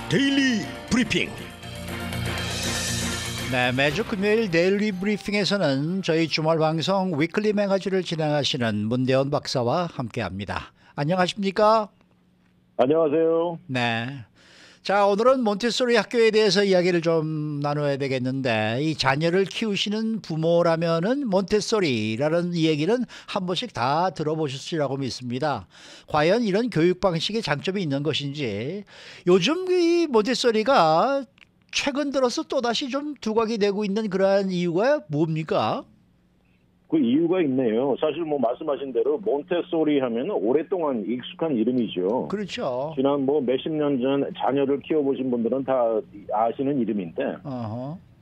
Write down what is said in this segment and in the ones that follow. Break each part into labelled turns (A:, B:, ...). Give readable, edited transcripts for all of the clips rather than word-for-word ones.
A: 데일리 브리핑.
B: 네, 매주 금요일 데일리 브리핑에서는 저희 주말 방송 위클리 매거진을 진행하시는 문대원 박사와 함께합니다. 안녕하십니까?
C: 안녕하세요.
B: 네. 자, 오늘은 몬테소리 학교에 대해서 이야기를 좀 나눠야 되겠는데, 이 자녀를 키우시는 부모라면은 몬테소리라는 얘기는 한 번씩 다 들어보셨으리라고 믿습니다. 과연 이런 교육 방식의 장점이 있는 것인지, 요즘 이 몬테소리가 최근 들어서 또다시 좀 두각이 되고 있는 그러한 이유가 뭡니까?
C: 그 이유가 있네요. 사실 뭐 말씀하신 대로 몬테소리 하면 오랫동안 익숙한 이름이죠.
B: 그렇죠.
C: 지난 뭐 몇십 년 전 자녀를 키워보신 분들은 다 아시는 이름인데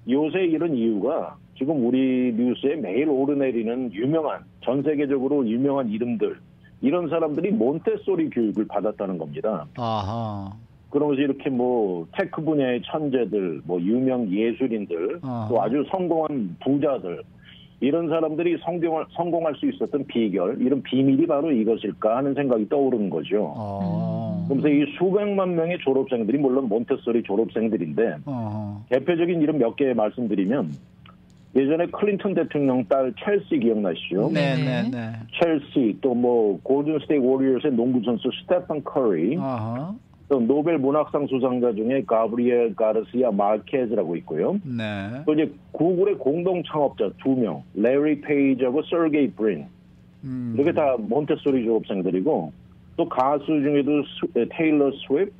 C: 요새 이런 이유가 지금 우리 뉴스에 매일 오르내리는 유명한 전 세계적으로 유명한 이름들 이런 사람들이 몬테소리 교육을 받았다는 겁니다.
B: 아하.
C: 그러면서 이렇게 뭐 테크 분야의 천재들, 뭐 유명 예술인들, 또 아주 성공한 부자들 이런 사람들이 성공할 수 있었던 비결, 이런 비밀이 바로 이것일까 하는 생각이 떠오르는 거죠. 그러면서 이 수백만 명의 졸업생들이 물론 몬테소리 졸업생들인데 대표적인 이름 몇 개 말씀드리면 예전에 클린턴 대통령 딸 첼시 기억나시죠?
B: 네네네.
C: 첼시 또 뭐 골든 스테이트 워리어스의 농구 선수 스테판 커리, 또 노벨 문학상 수상자 중에 가브리엘 가르시아 마르케즈라고 있고요.
B: 네.
C: 또 이제 구글의 공동 창업자 2명, 레리 페이지하고 서게이 브린. 이렇게 다 몬테소리 졸업생들이고 또 가수 중에도 테일러 스위프트,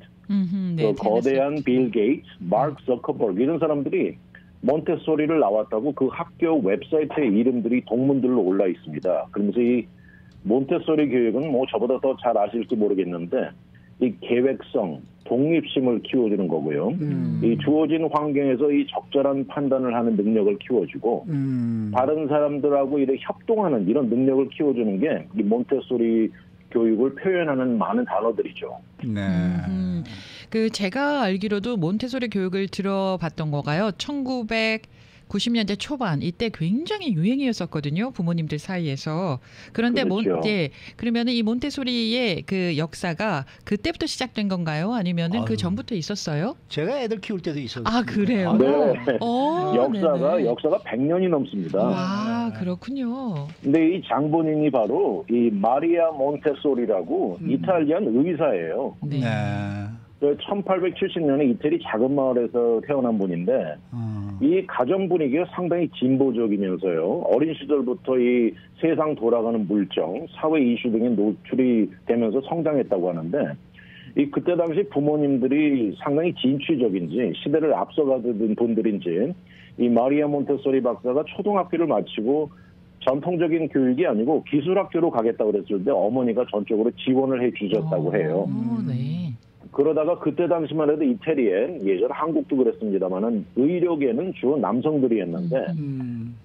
C: 또 거대한 빌 게이츠, 마크 저커버그 이런 사람들이 몬테소리를 나왔다고 그 학교 웹사이트에 이름들이 동문들로 올라 있습니다. 그러면서 이 몬테소리 교육은 뭐 저보다 더 잘 아실지 모르겠는데 이 계획성, 독립심을 키워주는 거고요. 이 주어진 환경에서 이 적절한 판단을 하는 능력을 키워주고 다른 사람들하고 이렇게 협동하는 이런 능력을 키워주는 게 이 몬테소리 교육을 표현하는 많은 단어들이죠.
B: 네.
D: 그 제가 알기로도 몬테소리 교육을 들어봤던 거가요. 1990년대 초반 이때 굉장히 유행이었었거든요. 부모님들 사이에서. 그런데
C: 그렇죠.
D: 그러면은 이 몬테소리의 그 역사가 그때부터 시작된 건가요? 아니면은 그 전부터 있었어요?
B: 제가 애들 키울 때도 있었어요.
D: 아, 그래요?
C: 네.
D: 네네.
C: 역사가 100년이 넘습니다.
D: 와, 그렇군요.
C: 근데 이 장본인이 바로 이 마리아 몬테소리라고 이탈리안 의사예요.
D: 네.
C: 1870년에 이태리 작은 마을에서 태어난 분인데 이 가정 분위기가 상당히 진보적이면서요. 어린 시절부터 이 세상 돌아가는 물정, 사회 이슈 등에 노출이 되면서 성장했다고 하는데 이 그때 당시 부모님들이 상당히 진취적인지 시대를 앞서가던 분들인지 이 마리아 몬테소리 박사가 초등학교를 마치고 전통적인 교육이 아니고 기술학교로 가겠다고 그랬을 때 어머니가 전적으로 지원을 해 주셨다고 해요.
D: 네.
C: 그러다가 그때 당시만 해도 이태리에 예전 한국도 그랬습니다만은 의료계는 주로 남성들이었는데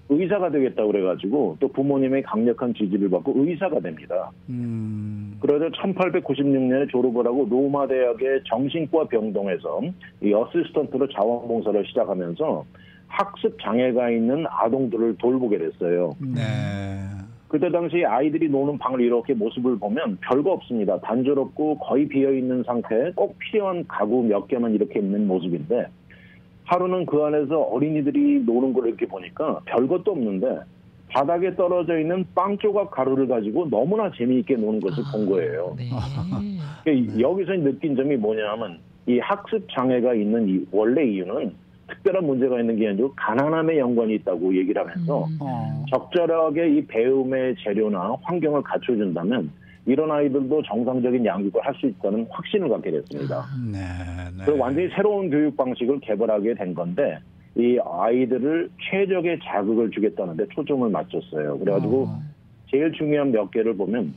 C: 의사가 되겠다고 그래가지고 또 부모님의 강력한 지지를 받고 의사가 됩니다. 그러다 1896년에 졸업을 하고 로마 대학의 정신과 병동에서 이 어시스턴트로 자원봉사를 시작하면서 학습 장애가 있는 아동들을 돌보게 됐어요.
B: 네.
C: 그때 당시 아이들이 노는 방을 이렇게 모습을 보면 별거 없습니다. 단조롭고 거의 비어있는 상태에 꼭 필요한 가구 몇 개만 이렇게 있는 모습인데 하루는 그 안에서 어린이들이 노는 걸 이렇게 보니까 별것도 없는데 바닥에 떨어져 있는 빵 조각 가루를 가지고 너무나 재미있게 노는 것을 본 거예요.
D: 네.
C: 여기서 느낀 점이 뭐냐면 이 학습 장애가 있는 이 원래 이유는 특별한 문제가 있는 게 아니고 가난함에 연관이 있다고 얘기를 하면서 적절하게 이 배움의 재료나 환경을 갖춰준다면 이런 아이들도 정상적인 양육을 할 수 있다는 확신을 갖게 됐습니다.
B: 네.
C: 그래서 완전히 새로운 교육 방식을 개발하게 된 건데 이 아이들을 최적의 자극을 주겠다는데 초점을 맞췄어요. 그래가지고 제일 중요한 몇 개를 보면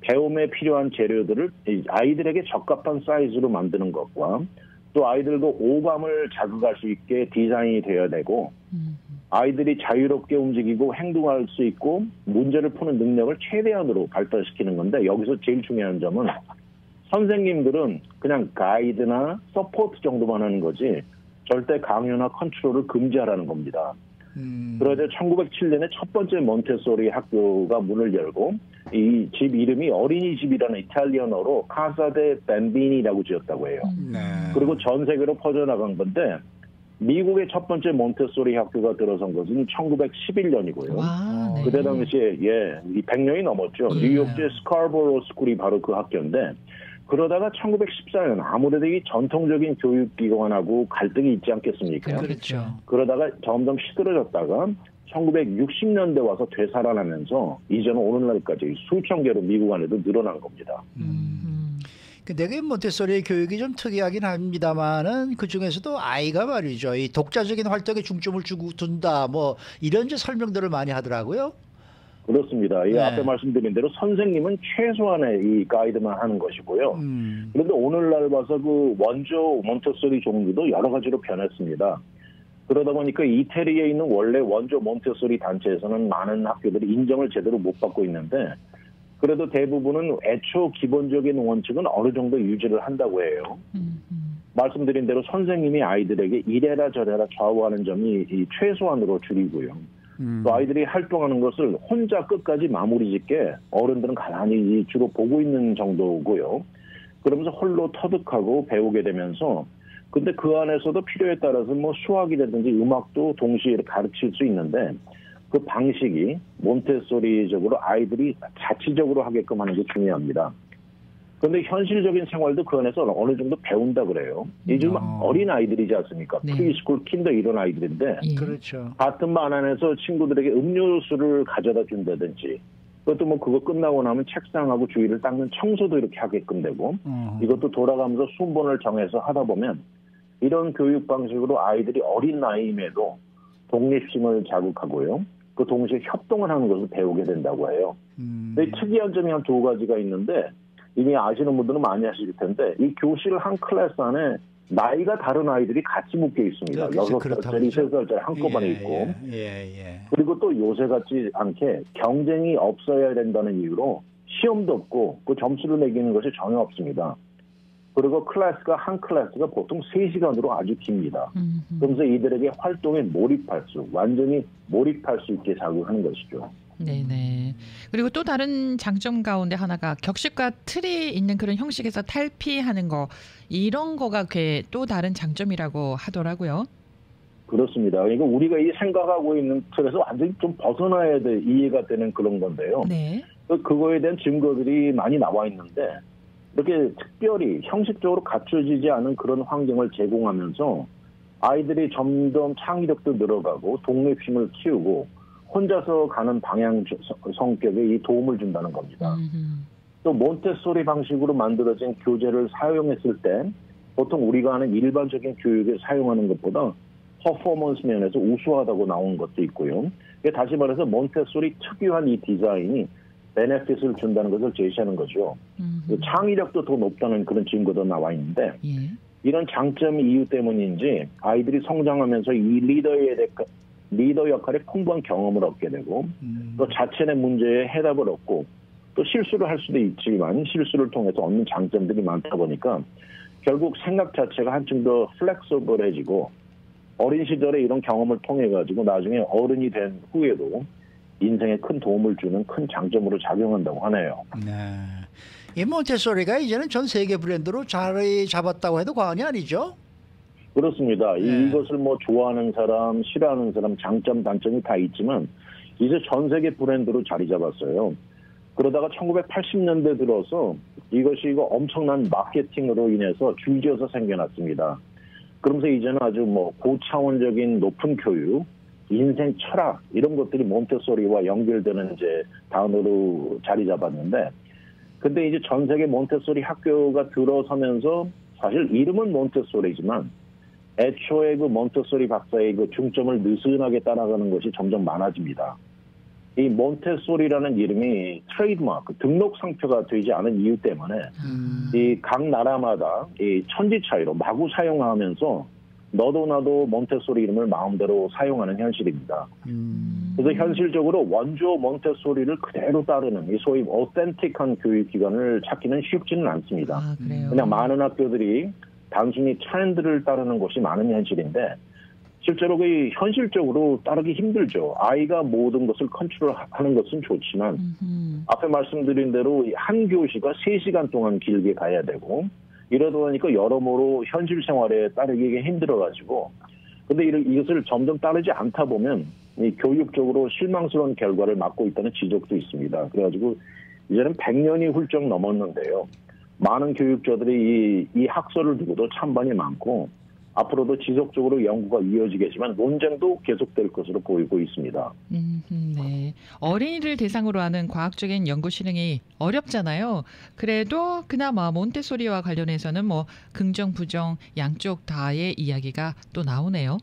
C: 배움에 필요한 재료들을 아이들에게 적합한 사이즈로 만드는 것과 또 아이들도 오감을 자극할 수 있게 디자인이 되어야 되고 아이들이 자유롭게 움직이고 행동할 수 있고 문제를 푸는 능력을 최대한으로 발달시키는 건데 여기서 제일 중요한 점은 선생님들은 그냥 가이드나 서포트 정도만 하는 거지 절대 강요나 컨트롤을 금지하라는 겁니다. 그러자 1907년에 첫 번째 몬테소리 학교가 문을 열고 이 집 이름이 어린이집이라는 이탈리아어로 카사 데 뱀비니라고 지었다고 해요.
B: 네.
C: 그리고 전 세계로 퍼져나간 건데 미국의 첫 번째 몬테소리 학교가 들어선 것은 1911년이고요.
D: 와, 네.
C: 그때 당시에 이 100년이 넘었죠. 뉴욕주의 스카보로 스쿨이 바로 그 학교인데 그러다가 1914년 아무래도 이 전통적인 교육기관하고 갈등이 있지 않겠습니까?
B: 그렇죠.
C: 그러다가 점점 시들어졌다가 1960년대 와서 되살아나면서 이제는 오늘날까지 수천 개로 미국 안에도 늘어난 겁니다.
B: 내게 몬테소리 교육이 좀 특이하긴 합니다만은 그 중에서도 아이가 말이죠. 이 독자적인 활동에 중점을 주고 둔다. 뭐 이런 이제 설명들을 많이 하더라고요.
C: 그렇습니다. 이
B: 네.
C: 앞에 말씀드린 대로 선생님은 최소한의 이 가이드만 하는 것이고요. 그런데 오늘날 봐서 그 원조 몬테소리 종류도 여러 가지로 변했습니다. 그러다 보니까 이태리에 있는 원래 원조 몬테소리 단체에서는 많은 학교들이 인정을 제대로 못 받고 있는데 그래도 대부분은 애초 기본적인 원칙은 어느 정도 유지를 한다고 해요. 말씀드린 대로 선생님이 아이들에게 이래라 저래라 좌우하는 점이 이 최소한으로 줄이고요. 또 아이들이 활동하는 것을 혼자 끝까지 마무리 짓게 어른들은 가만히 주로 보고 있는 정도고요. 그러면서 홀로 터득하고 배우게 되면서 근데 그 안에서도 필요에 따라서 뭐 수학이라든지 음악도 동시에 가르칠 수 있는데 그 방식이 몬테소리적으로 아이들이 자치적으로 하게끔 하는 게 중요합니다. 그런데 현실적인 생활도 그 안에서 어느 정도 배운다 그래요. 요즘 어린 아이들이지 않습니까?
D: 네.
C: 프리스쿨, 킨더 이런 아이들인데
D: 예.
B: 그렇죠.
C: 같은 반 안에서 친구들에게 음료수를 가져다 준다든지 그것도 뭐 그거 끝나고 나면 책상하고 주위를 닦는 청소도 이렇게 하게끔 되고 이것도 돌아가면서 순번을 정해서 하다 보면 이런 교육 방식으로 아이들이 어린 나이임에도 독립심을 자극하고요. 그 동시에 협동을 하는 것을 배우게 된다고 해요. 근데 특이한 점이 한 두 가지가 있는데 이미 아시는 분들은 많이 아실 텐데 이 교실 한 클래스 안에 나이가 다른 아이들이 같이 묶여 있습니다. 6살짜리, 3살짜리 한꺼번에 있고 그리고 또 요새 같지 않게 경쟁이 없어야 된다는 이유로 시험도 없고 그 점수를 매기는 것이 전혀 없습니다. 그리고 한 클래스가 보통 3시간으로 아주 깁니다. 그러면서 이들에게 활동에 완전히 몰입할 수 있게 자극하는 것이죠.
D: 네네. 그리고 또 다른 장점 가운데 하나가 격식과 틀이 있는 그런 형식에서 탈피하는 거 이런 거가 또 다른 장점이라고 하더라고요.
C: 그렇습니다. 그러니까 우리가 이 생각하고 있는 틀에서 완전히 좀 벗어나야 돼 이해가 되는 그런 건데요.
D: 네.
C: 그거에 대한 증거들이 많이 나와 있는데 이렇게 특별히 형식적으로 갖춰지지 않은 그런 환경을 제공하면서 아이들이 점점 창의력도 늘어가고 독립심을 키우고 혼자서 가는 방향 성격에 이 도움을 준다는 겁니다. 또 몬테소리 방식으로 만들어진 교재를 사용했을 때 보통 우리가 아는 일반적인 교육에 사용하는 것보다 퍼포먼스 면에서 우수하다고 나온 것도 있고요. 다시 말해서 몬테소리 특유한 이 디자인이 베네핏을 준다는 것을 제시하는 거죠. 창의력도 더 높다는 그런 증거도 나와 있는데 이런 장점 이유 때문인지 아이들이 성장하면서 이 리더 역할에 풍부한 경험을 얻게 되고 또 자신의 문제에 해답을 얻고 또 실수를 할 수도 있지만 실수를 통해서 얻는 장점들이 많다 보니까 결국 생각 자체가 한층 더 플렉서블해지고 어린 시절에 이런 경험을 통해 가지고 나중에 어른이 된 후에도 인생에 큰 도움을 주는 큰 장점으로 작용한다고 하네요.
B: 네. 이 몬테소리가 이제는 전 세계 브랜드로 자리 잡았다고 해도 과언이 아니죠?
C: 그렇습니다. 이것을 뭐 좋아하는 사람, 싫어하는 사람, 장점, 단점이 다 있지만 이제 전 세계 브랜드로 자리 잡았어요. 그러다가 1980년대 들어서 이것이 엄청난 마케팅으로 인해서 줄지어서 생겨났습니다. 그러면서 이제는 아주 뭐 고차원적인 높은 교육, 인생 철학 이런 것들이 몬테소리와 연결되는 이제 단어로 자리 잡았는데 근데 이제 전 세계 몬테소리 학교가 들어서면서 사실 이름은 몬테소리지만 애초에 그 몬테소리 박사의 그 중점을 느슨하게 따라가는 것이 점점 많아집니다. 이 몬테소리라는 이름이 트레이드마크, 등록 상표가 되지 않은 이유 때문에 이 각 나라마다 이 천지 차이로 마구 사용하면서 너도 나도 몬테소리 이름을 마음대로 사용하는 현실입니다. 그래서 현실적으로 원조 몬테소리를 그대로 따르는 이 소위 오센틱한 교육기관을 찾기는 쉽지는 않습니다. 그냥 많은 학교들이 단순히 트렌드를 따르는 곳이 많은 현실인데 실제로 그 현실적으로 따르기 힘들죠. 아이가 모든 것을 컨트롤하는 것은 좋지만 앞에 말씀드린 대로 한 교시가 3시간 동안 길게 가야 되고 이러다 보니까 여러모로 현실 생활에 따르기 힘들어가지고 근데 이것을 점점 따르지 않다 보면 이 교육적으로 실망스러운 결과를 맞고 있다는 지적도 있습니다. 그래가지고 이제는 100년이 훌쩍 넘었는데요. 많은 교육자들이 이 학설을 두고도 찬반이 많고 앞으로도 지속적으로 연구가 이어지겠지만 논쟁도 계속될 것으로 보이고 있습니다.
D: 네. 어린이를 대상으로 하는 과학적인 연구 실행이 어렵잖아요. 그래도 그나마 몬테소리와 관련해서는 뭐 긍정, 부정 양쪽 다의 이야기가 또 나오네요.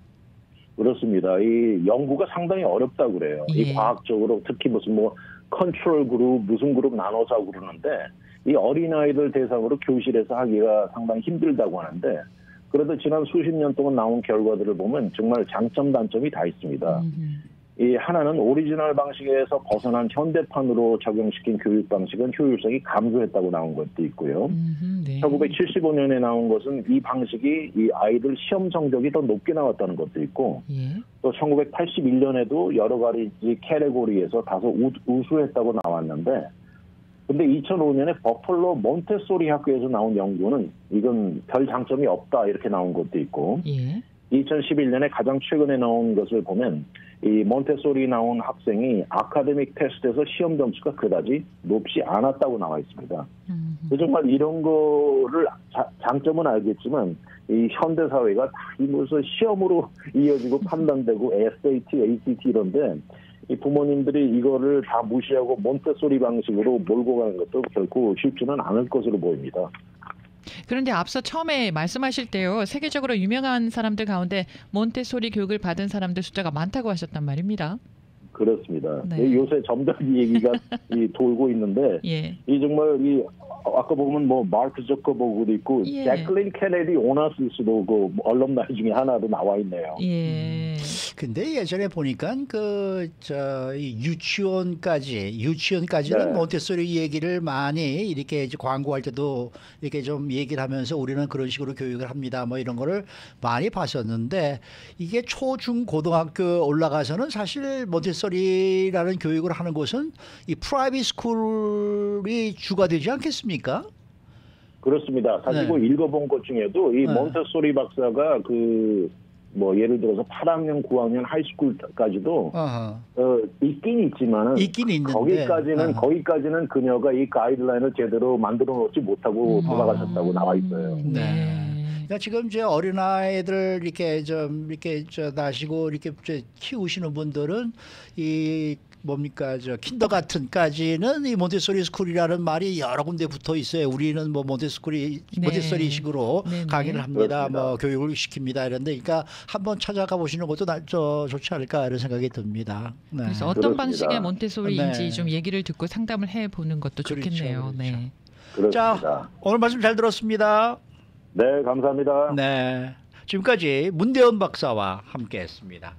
C: 그렇습니다. 이 연구가 상당히 어렵다고 그래요.
D: 예.
C: 이 과학적으로 특히 무슨 뭐 컨트롤 그룹, 무슨 그룹 나눠서 하고 그러는데 이 어린아이들 대상으로 교실에서 하기가 상당히 힘들다고 하는데 그래도 지난 수십 년 동안 나온 결과들을 보면 정말 장점, 단점이 다 있습니다. 이 하나는 오리지널 방식에서 벗어난 현대판으로 적용시킨 교육 방식은 효율성이 감소했다고 나온 것도 있고요.
D: 네.
C: 1975년에 나온 것은 이 방식이 이 아이들 시험 성적이 더 높게 나왔다는 것도 있고
D: 예.
C: 또 1981년에도 여러 가지 캐테고리에서 다소 우수했다고 나왔는데 근데 2005년에 버펄로 몬테소리 학교에서 나온 연구는 이건 별 장점이 없다 이렇게 나온 것도 있고
D: 예.
C: 2011년에 가장 최근에 나온 것을 보면 이 몬테소리 나온 학생이 아카데믹 테스트에서 시험 점수가 그다지 높지 않았다고 나와 있습니다. 정말 이런 거를 장점은 알겠지만 이 현대 사회가 다 무슨 시험으로 이어지고 판단되고 SAT, ACT 이런데 이 부모님들이 이거를 다 무시하고 몬테소리 방식으로 몰고 가는 것도 결코 쉽지는 않을 것으로 보입니다.
D: 그런데 앞서 처음에 말씀하실 때요. 세계적으로 유명한 사람들 가운데 몬테소리 교육을 받은 사람들 숫자가 많다고 하셨단 말입니다.
C: 그렇습니다.
D: 네.
C: 요새 점점 이 얘기가 돌고 있는데
D: 예.
C: 이 정말 이 아까 보면 뭐 마크 저커버그도 있고
D: 예.
C: 제클린 케네디 오나시스도 그 얼럼나이 중에 하나도 나와 있네요.
D: 예.
B: 근데 예전에 보니까 유치원까지는
C: 네.
B: 몬테소리 얘기를 많이 이렇게 이제 광고할 때도 이렇게 좀 얘기를 하면서 우리는 그런 식으로 교육을 합니다. 뭐 이런 거를 많이 봤었는데 이게 초, 중, 고등학교 올라가서는 사실 몬테소리라는 교육을 하는 곳은 이 프라이빗 스쿨이 주가 되지 않겠습니까?
C: 그렇습니다. 사실
B: 네.
C: 그 읽어본 것 중에도 이
B: 네.
C: 몬테소리 박사가 그 뭐 예를 들어서 8학년, 9학년 하이스쿨까지도 있긴 있지만은
B: 있는데
C: 거기까지는 그녀가 이 가이드라인을 제대로 만들어 놓지 못하고 돌아가셨다고 나와 있어요.
B: 네. 그러니까 지금 이제 어린아이들 이렇게 나시고 이렇게 키우시는 분들은 이 뭡니까 킨더가튼까지는 이 몬테소리 스쿨이라는 말이 여러 군데 붙어 있어요. 우리는 뭐 몬테소리식으로
D: 네네.
B: 강의를 합니다.
C: 그렇습니다.
B: 뭐 교육을 시킵니다. 이런데 그러니까 한번 찾아가 보시는 것도 좋지 않을까 이런 생각이 듭니다. 네.
D: 그래서 어떤
C: 그렇습니다.
D: 방식의 몬테소리인지
B: 네.
D: 좀 얘기를 듣고 상담을 해보는 것도
B: 그렇죠,
D: 좋겠네요.
B: 그렇죠.
D: 네.
C: 그렇습니다.
B: 자, 오늘 말씀 잘 들었습니다.
C: 네, 감사합니다.
B: 네. 지금까지 문대원 박사와 함께했습니다.